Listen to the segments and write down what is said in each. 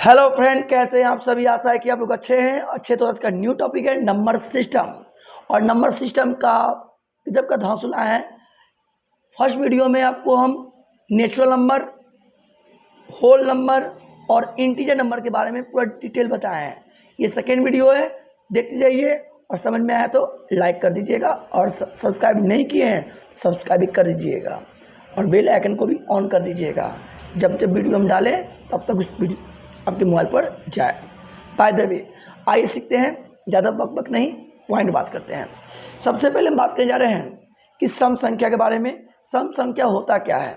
Hello friend, कैसे हैं आप सभी। आशा है कि आप लोग अच्छे हैं। तो आज का न्यू टॉपिक है नंबर सिस्टम। और नंबर सिस्टम का जब का धांसुला है। फर्स्ट वीडियो में आपको हम नेचुरल नंबर, होल नंबर और इंटीजर नंबर के बारे में पूरा डिटेल बताए हैं। ये सेकेंड वीडियो है, देखते जाइए और समझ में आया तो लाइक कर दीजिएगा और सब्सक्राइब नहीं किए हैं सब्सक्राइब भी कर दीजिएगा और बेल आइकन को भी ऑन कर दीजिएगा। जब जब वीडियो हम डालें तब तक उस वीडियो आपके मोबाइल पर जाए। बाय द वे, आइए सीखते हैं, ज़्यादा बक बक नहीं, पॉइंट बात करते हैं। सबसे पहले हम बात करने जा रहे हैं कि सम संख्या के बारे में। सम संख्या होता क्या है?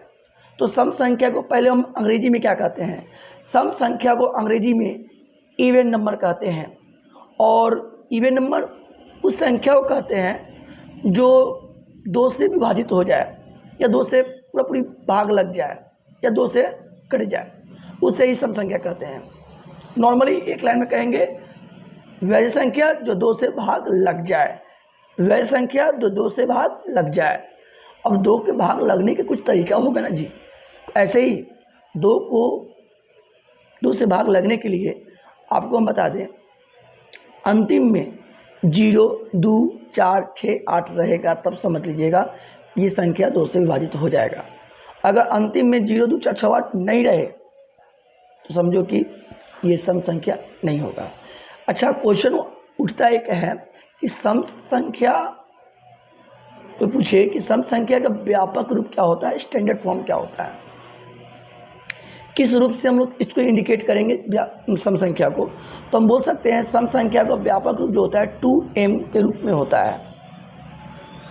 तो सम संख्या को पहले हम अंग्रेजी में क्या कहते हैं? सम संख्या को अंग्रेजी में इवन नंबर कहते हैं। और इवन नंबर उस संख्या को कहते हैं जो दो से विभाजित हो जाए या दो से पूरा पूरी भाग लग जाए या दो से कट जाए, उसे ही सम संख्या कहते हैं। नॉर्मली एक लाइन में कहेंगे वैसी संख्या जो दो से भाग लग जाए, वैसी संख्या जो दो से भाग लग जाए। अब दो के भाग लगने के कुछ तरीका होगा ना जी। ऐसे ही दो से भाग लगने के लिए आपको हम बता दें, अंतिम में 0, 2, 4, 6, 8 रहेगा, तब समझ लीजिएगा ये संख्या दो से विभाजित हो जाएगा। अगर अंतिम में 0, 2, 4, 6, 8 नहीं रहे तो समझो कि ये सम संख्या नहीं होगा। अच्छा, क्वेश्चन उठता एक है कि सम संख्या तो पूछे कि सम संख्या का व्यापक रूप क्या होता है, स्टैंडर्ड फॉर्म क्या होता है, किस रूप से हम लोग इसको इंडिकेट करेंगे सम संख्या को। तो हम बोल सकते हैं सम संख्या का व्यापक रूप जो होता है 2m के रूप में होता है।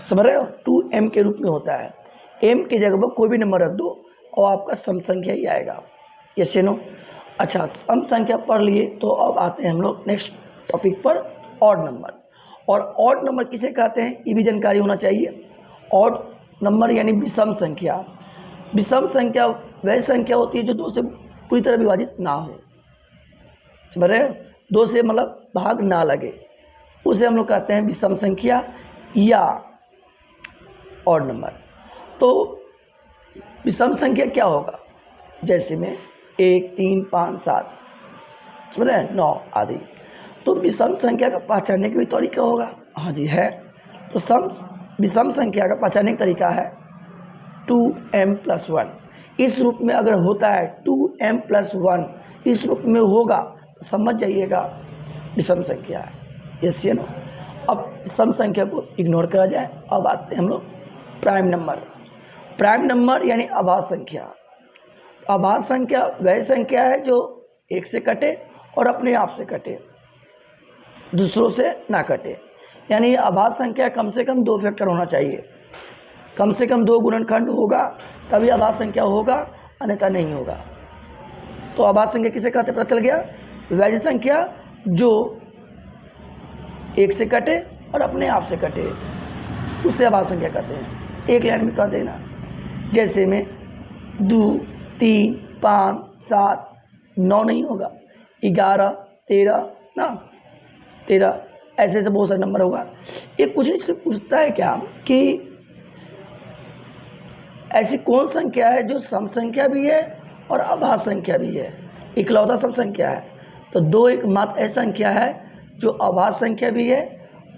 समझ रहे हो? 2m के रूप में होता है। m की जगह पर कोई भी नंबर रख दो और आपका सम संख्या ही आएगा। यस या नो? अच्छा, सम संख्या पढ़ लिए तो अब आते हैं हम लोग नेक्स्ट टॉपिक पर, ऑड नंबर। और ऑड नंबर किसे कहते हैं ये भी जानकारी होना चाहिए। ऑड नंबर यानी विषम संख्या। विषम संख्या वैसी संख्या होती है जो दो से पूरी तरह विभाजित ना हो। समझ रहे हो? दो से मतलब भाग ना लगे, उसे हम लोग कहते हैं विषम संख्या या ऑड नंबर। तो विषम संख्या क्या होगा? जैसे में 1, 3, 5, 7, समझ रहे हैं, 9 आदि। तो विषम संख्या का पहचानने का भी तरीका होगा। हाँ जी है। तो विषम संख्या का पहचानने का तरीका है 2m+1। इस रूप में अगर होता है 2m+1 इस रूप में होगा तो समझ जाइएगा विषम संख्या है। यस या नो? अब सम संख्या को इग्नोर करा जाए। अब आते हैं हम लोग प्राइम नंबर। प्राइम नंबर यानी आभाज्य संख्या। आभाज्य संख्या वह संख्या है जो एक से कटे और अपने आप से कटे, दूसरों से ना कटे। यानी आभाज्य संख्या कम से कम 2 फैक्टर होना चाहिए, कम से कम 2 गुणनखंड होगा तभी आभाज्य संख्या होगा, अन्यथा नहीं होगा। तो आभाज्य संख्या किसे कहते पता चल गया? वैसी संख्या जो एक से कटे और अपने आप से कटे, उसे आभाज्य संख्या कहते हैं। एक लाइन में कह देना, जैसे में 2, 3, 5, 7, 9 नहीं होगा, 11, 13 ना, 13 ऐसे ऐसे बहुत सारे नंबर होगा। ये कुछ नहीं से पूछता है क्या कि ऐसी कौन संख्या है जो सम संख्या भी है और अभाज्य संख्या भी है, इकलौता सम संख्या है। तो दो एकमात्र ऐसी संख्या है जो अभाज्य संख्या भी है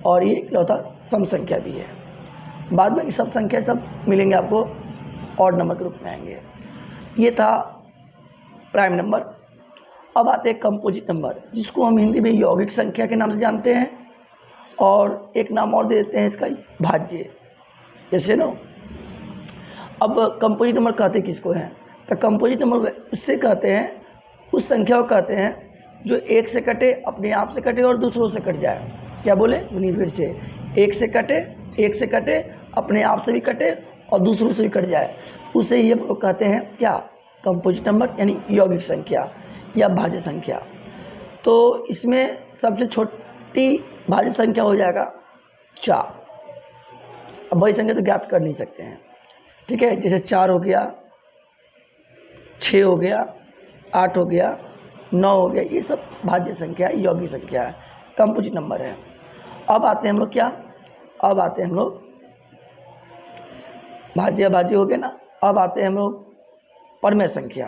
और ये इकलौता सम संख्या भी है। बाद में सब संख्या सब मिलेंगे आपको ऑड नंबर के रूप में आएंगे। ये था प्राइम नंबर। अब आते हैं कंपोजिट नंबर, जिसको हम हिंदी में यौगिक संख्या के नाम से जानते हैं और एक नाम और दे देते हैं इसका, भाज्य। जैसे नो, अब कंपोजिट नंबर कहते किसको हैं? तो कंपोजिट नंबर उससे कहते हैं, उस संख्या को कहते हैं जो एक से कटे, अपने आप से कटे और दूसरों से कट जाए। क्या बोले? फिर से, एक से कटे, अपने आप से भी कटे और दूसरों से भी कट जाए, उसे ये लोग कहते हैं क्या? कंपोजिट नंबर यानी यौगिक संख्या या भाज्य संख्या। तो इसमें सबसे छोटी भाज्य संख्या हो जाएगा 4। अब बड़ी संख्या तो ज्ञात कर नहीं सकते हैं, ठीक है। जैसे 4 हो गया, 6 हो गया, 8 हो गया, 9 हो गया, ये सब भाज्य संख्या है, यौगिक संख्या है, कंपोजिट नंबर है। अब आते हैं हम लोग क्या? अब आते हैं हम लोग भाज्य हो गया ना। अब आते हैं हम लोग परमेय संख्या।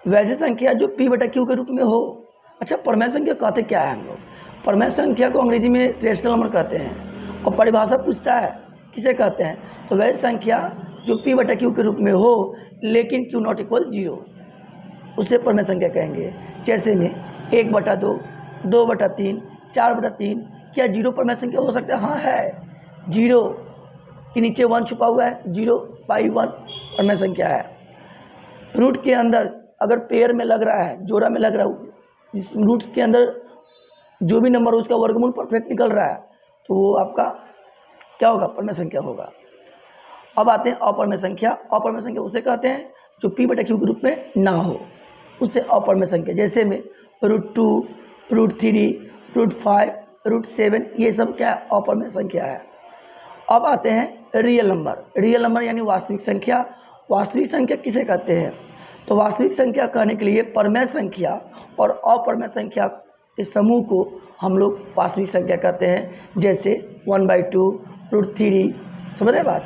वैसी संख्या जो p बटा q के रूप में हो। अच्छा, परमेय संख्या कहते क्या है हम लोग? परमेय संख्या को अंग्रेजी में रेशनल नंबर कहते हैं, और परिभाषा पूछता है किसे कहते हैं, तो वैसी संख्या जो p बटा q के रूप में हो लेकिन q नॉट इक्वल 0, उसे परमेय संख्या कहेंगे। जैसे में 1/2, 2/3, 4/3, क्या 0 परमेय संख्या हो सकता है? हाँ है। 0 के नीचे 1 छुपा हुआ है, 0/1 परमेय संख्या है। रूट के अंदर अगर पेयर में लग रहा है, जोड़ा में लग रहा है, जिस रूट के अंदर जो भी नंबर उसका वर्गमूल परफेक्ट निकल रहा है, तो वो आपका क्या होगा? परमेय संख्या होगा। अब आते हैं अपरमेय संख्या। अपरमेय संख्या उसे कहते हैं जो p बटा q के रूप में ना हो, उसे अपरमेय संख्या। जैसे में √2, √3, √5, √7, ये सब क्या है? अपरमेय संख्या है। अब आते हैं रियल नंबर। रियल नंबर यानी वास्तविक संख्या। वास्तविक संख्या किसे कहते हैं? तो वास्तविक संख्या कहने के लिए परमेय संख्या और अपरमेय संख्या के समूह को हम लोग वास्तविक संख्या कहते हैं। जैसे 1/2, √3, समझ रहे बात,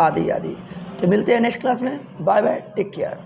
आदि आदि। तो मिलते हैं नेक्स्ट क्लास में। Bye bye, take care.